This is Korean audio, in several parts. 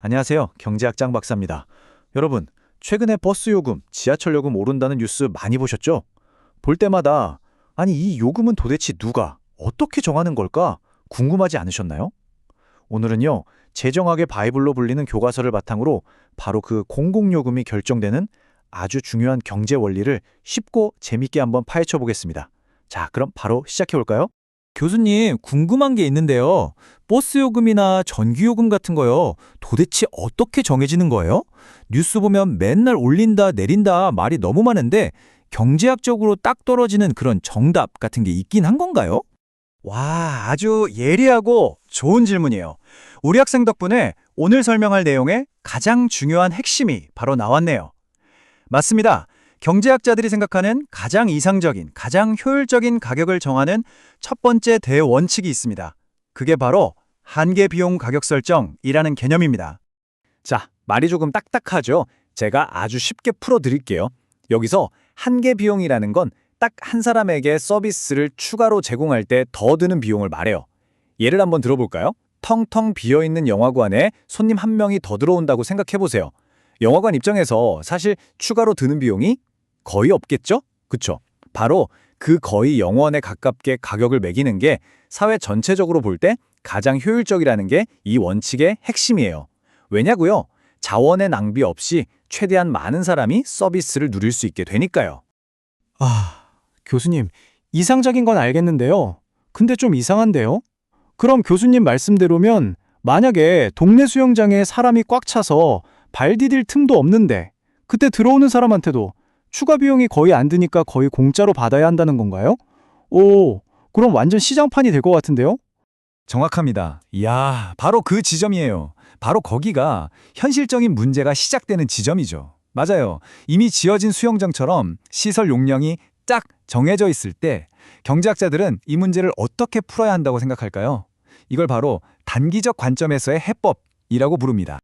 안녕하세요. 경제학 장 박사입니다. 여러분, 최근에 버스 요금, 지하철 요금 오른다는 뉴스 많이 보셨죠? 볼 때마다 아니 이 요금은 도대체 누가 어떻게 정하는 걸까 궁금하지 않으셨나요? 오늘은요. 재정학의 바이블로 불리는 교과서를 바탕으로 바로 그 공공요금이 결정되는 아주 중요한 경제 원리를 쉽고 재밌게 한번 파헤쳐 보겠습니다. 자, 그럼 바로 시작해 볼까요? 교수님, 궁금한 게 있는데요. 버스 요금이나 전기 요금 같은 거요. 도대체 어떻게 정해지는 거예요? 뉴스 보면 맨날 올린다, 내린다 말이 너무 많은데 경제학적으로 딱 떨어지는 그런 정답 같은 게 있긴 한 건가요? 와, 아주 예리하고 좋은 질문이에요. 우리 학생 덕분에 오늘 설명할 내용의 가장 중요한 핵심이 바로 나왔네요. 맞습니다. 경제학자들이 생각하는 가장 이상적인, 가장 효율적인 가격을 정하는 첫 번째 대원칙이 있습니다. 그게 바로 한계 비용 가격 설정이라는 개념입니다. 자, 말이 조금 딱딱하죠? 제가 아주 쉽게 풀어드릴게요. 여기서 한계 비용이라는 건 딱 한 사람에게 서비스를 추가로 제공할 때 더 드는 비용을 말해요. 예를 한번 들어볼까요? 텅텅 비어있는 영화관에 손님 한 명이 더 들어온다고 생각해보세요. 영화관 입장에서 사실 추가로 드는 비용이 거의 없겠죠? 그쵸? 바로 그 거의 0원에 가깝게 가격을 매기는 게 사회 전체적으로 볼 때 가장 효율적이라는 게 이 원칙의 핵심이에요. 왜냐고요? 자원의 낭비 없이 최대한 많은 사람이 서비스를 누릴 수 있게 되니까요. 교수님, 이상적인 건 알겠는데요. 근데 좀 이상한데요? 그럼 교수님 말씀대로면 만약에 동네 수영장에 사람이 꽉 차서 발 디딜 틈도 없는데 그때 들어오는 사람한테도 추가 비용이 거의 안 드니까 거의 공짜로 받아야 한다는 건가요? 오, 그럼 완전 시장판이 될 것 같은데요? 정확합니다. 이야, 바로 그 지점이에요. 바로 거기가 현실적인 문제가 시작되는 지점이죠. 맞아요. 이미 지어진 수영장처럼 시설 용량이 딱 정해져 있을 때 경제학자들은 이 문제를 어떻게 풀어야 한다고 생각할까요? 이걸 바로 단기적 관점에서의 해법이라고 부릅니다.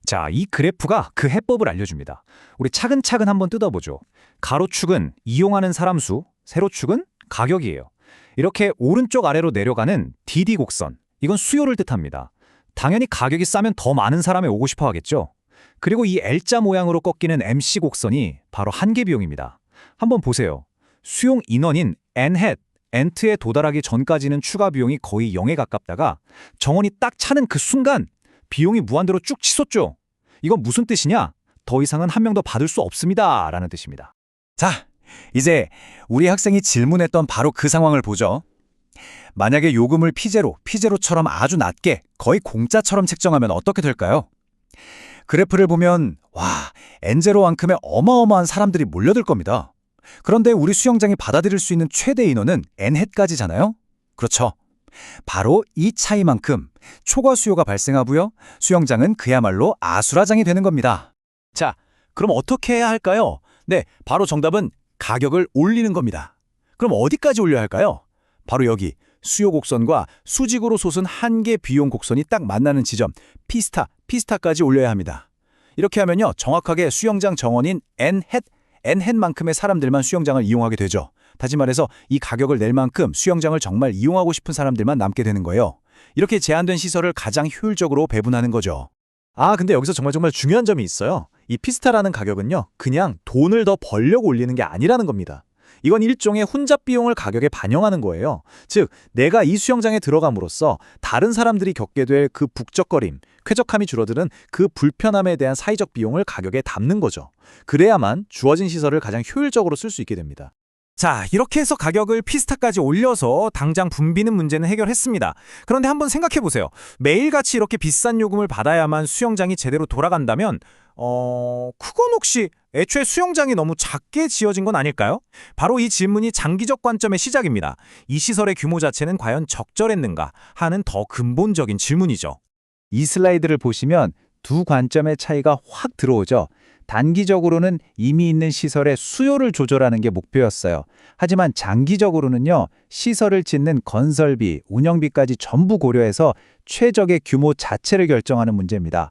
자, 이 그래프가 그 해법을 알려줍니다. 우리 차근차근 한번 뜯어보죠. 가로축은 이용하는 사람 수, 세로축은 가격이에요. 이렇게 오른쪽 아래로 내려가는 DD 곡선, 이건 수요를 뜻합니다. 당연히 가격이 싸면 더 많은 사람이 오고 싶어 하겠죠. 그리고 이 L자 모양으로 꺾이는 MC 곡선이 바로 한계 비용입니다. 한번 보세요. 수용 인원인 N햇, N트에 도달하기 전까지는 추가 비용이 거의 0에 가깝다가 정원이 딱 차는 그 순간 비용이 무한대로 쭉 치솟죠. 이건 무슨 뜻이냐? 더 이상은 한 명도 받을 수 없습니다. 라는 뜻입니다. 자, 이제 우리 학생이 질문했던 바로 그 상황을 보죠. 만약에 요금을 피제로처럼 아주 낮게 거의 공짜처럼 책정하면 어떻게 될까요? 그래프를 보면 와, N0만큼의 어마어마한 사람들이 몰려들 겁니다. 그런데 우리 수영장이 받아들일 수 있는 최대 인원은 N햇까지잖아요? 그렇죠. 바로 이 차이만큼 초과 수요가 발생하고요. 수영장은 그야말로 아수라장이 되는 겁니다. 자, 그럼 어떻게 해야 할까요? 네, 바로 정답은 가격을 올리는 겁니다. 그럼 어디까지 올려야 할까요? 바로 여기 수요 곡선과 수직으로 솟은 한계 비용 곡선이 딱 만나는 지점 피스타까지 올려야 합니다. 이렇게 하면요, 정확하게 수영장 정원인 N햇만큼의 사람들만 수영장을 이용하게 되죠. 다시 말해서 이 가격을 낼 만큼 수영장을 정말 이용하고 싶은 사람들만 남게 되는 거예요. 이렇게 제한된 시설을 가장 효율적으로 배분하는 거죠. 근데 여기서 정말 중요한 점이 있어요. 이 피스타라는 가격은요, 그냥 돈을 더 벌려고 올리는 게 아니라는 겁니다. 이건 일종의 혼잡 비용을 가격에 반영하는 거예요. 즉, 내가 이 수영장에 들어감으로써 다른 사람들이 겪게 될 그 북적거림, 쾌적함이 줄어드는 그 불편함에 대한 사회적 비용을 가격에 담는 거죠. 그래야만 주어진 시설을 가장 효율적으로 쓸 수 있게 됩니다. 자, 이렇게 해서 가격을 피스타까지 올려서 당장 붐비는 문제는 해결했습니다. 그런데 한번 생각해보세요. 매일같이 이렇게 비싼 요금을 받아야만 수영장이 제대로 돌아간다면 그건 혹시 애초에 수영장이 너무 작게 지어진 건 아닐까요? 바로 이 질문이 장기적 관점의 시작입니다. 이 시설의 규모 자체는 과연 적절했는가 하는 더 근본적인 질문이죠. 이 슬라이드를 보시면 두 관점의 차이가 확 들어오죠. 단기적으로는 이미 있는 시설의 수요를 조절하는 게 목표였어요. 하지만 장기적으로는요, 시설을 짓는 건설비, 운영비까지 전부 고려해서 최적의 규모 자체를 결정하는 문제입니다.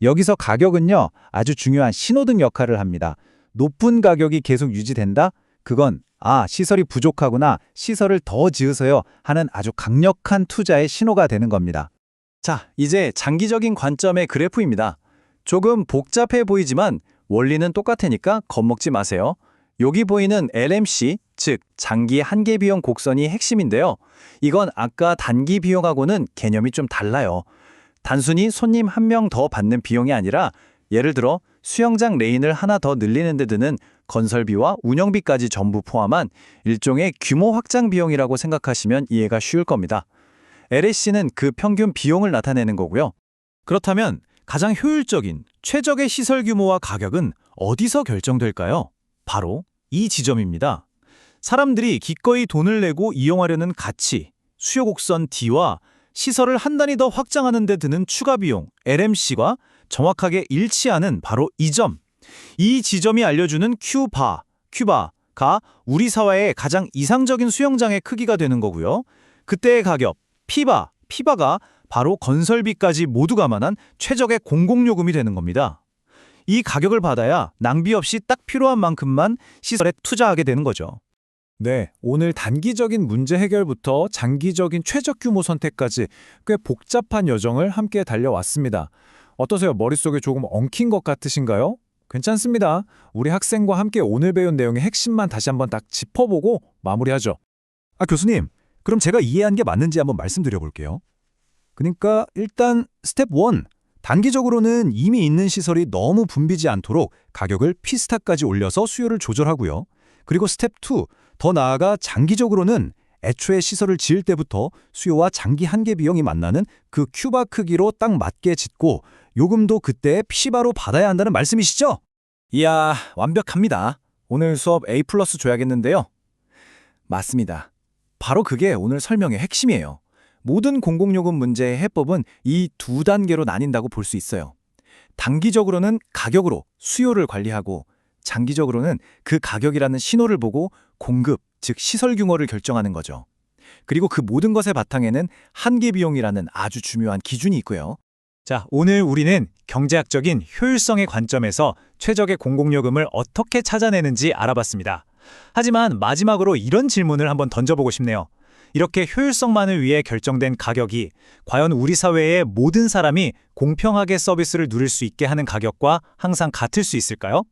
여기서 가격은요, 아주 중요한 신호등 역할을 합니다. 높은 가격이 계속 유지된다? 그건 시설이 부족하구나, 시설을 더 지으세요 하는 아주 강력한 투자의 신호가 되는 겁니다. 자, 이제 장기적인 관점의 그래프입니다. 조금 복잡해 보이지만 원리는 똑같으니까 겁먹지 마세요. 여기 보이는 LMC, 즉 장기 한계 비용 곡선이 핵심인데요. 이건 아까 단기 비용하고는 개념이 좀 달라요. 단순히 손님 한 명 더 받는 비용이 아니라 예를 들어 수영장 레인을 하나 더 늘리는 데 드는 건설비와 운영비까지 전부 포함한 일종의 규모 확장 비용이라고 생각하시면 이해가 쉬울 겁니다. LAC는 그 평균 비용을 나타내는 거고요. 그렇다면 가장 효율적인 최적의 시설 규모와 가격은 어디서 결정될까요? 바로 이 지점입니다. 사람들이 기꺼이 돈을 내고 이용하려는 가치, 수요 곡선 D와 시설을 한 단위 더 확장하는 데 드는 추가 비용, LMC가 정확하게 일치하는 바로 이 점. 이 지점이 알려주는 Q바가 우리 사회의 가장 이상적인 수영장의 크기가 되는 거고요. 그때의 가격, P바가 바로 건설비까지 모두 감안한 최적의 공공요금이 되는 겁니다. 이 가격을 받아야 낭비 없이 딱 필요한 만큼만 시설에 투자하게 되는 거죠. 네, 오늘 단기적인 문제 해결부터 장기적인 최적 규모 선택까지 꽤 복잡한 여정을 함께 달려왔습니다. 어떠세요? 머릿속에 조금 엉킨 것 같으신가요? 괜찮습니다. 우리 학생과 함께 오늘 배운 내용의 핵심만 다시 한번 딱 짚어보고 마무리하죠. 교수님, 그럼 제가 이해한 게 맞는지 한번 말씀드려 볼게요. 그러니까 일단 스텝 1, 단기적으로는 이미 있는 시설이 너무 붐비지 않도록 가격을 P스타까지 올려서 수요를 조절하고요. 그리고 스텝 2, 더 나아가 장기적으로는 애초에 시설을 지을 때부터 수요와 장기 한계 비용이 만나는 그 Q바 크기로 딱 맞게 짓고 요금도 그때 P바로 받아야 한다는 말씀이시죠? 이야, 완벽합니다. 오늘 수업 A+ 줘야겠는데요. 맞습니다. 바로 그게 오늘 설명의 핵심이에요. 모든 공공요금 문제의 해법은 이 두 단계로 나뉜다고 볼 수 있어요. 단기적으로는 가격으로 수요를 관리하고 장기적으로는 그 가격이라는 신호를 보고 공급, 즉 시설 규모를 결정하는 거죠. 그리고 그 모든 것의 바탕에는 한계 비용이라는 아주 중요한 기준이 있고요. 자, 오늘 우리는 경제학적인 효율성의 관점에서 최적의 공공요금을 어떻게 찾아내는지 알아봤습니다. 하지만 마지막으로 이런 질문을 한번 던져보고 싶네요. 이렇게 효율성만을 위해 결정된 가격이 과연 우리 사회의 모든 사람이 공평하게 서비스를 누릴 수 있게 하는 가격과 항상 같을 수 있을까요?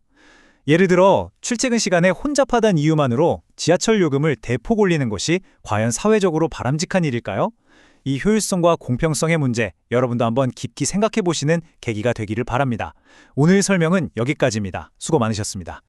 예를 들어 출퇴근 시간에 혼잡하다는 이유만으로 지하철 요금을 대폭 올리는 것이 과연 사회적으로 바람직한 일일까요? 이 효율성과 공평성의 문제, 여러분도 한번 깊이 생각해 보시는 계기가 되기를 바랍니다. 오늘 설명은 여기까지입니다. 수고 많으셨습니다.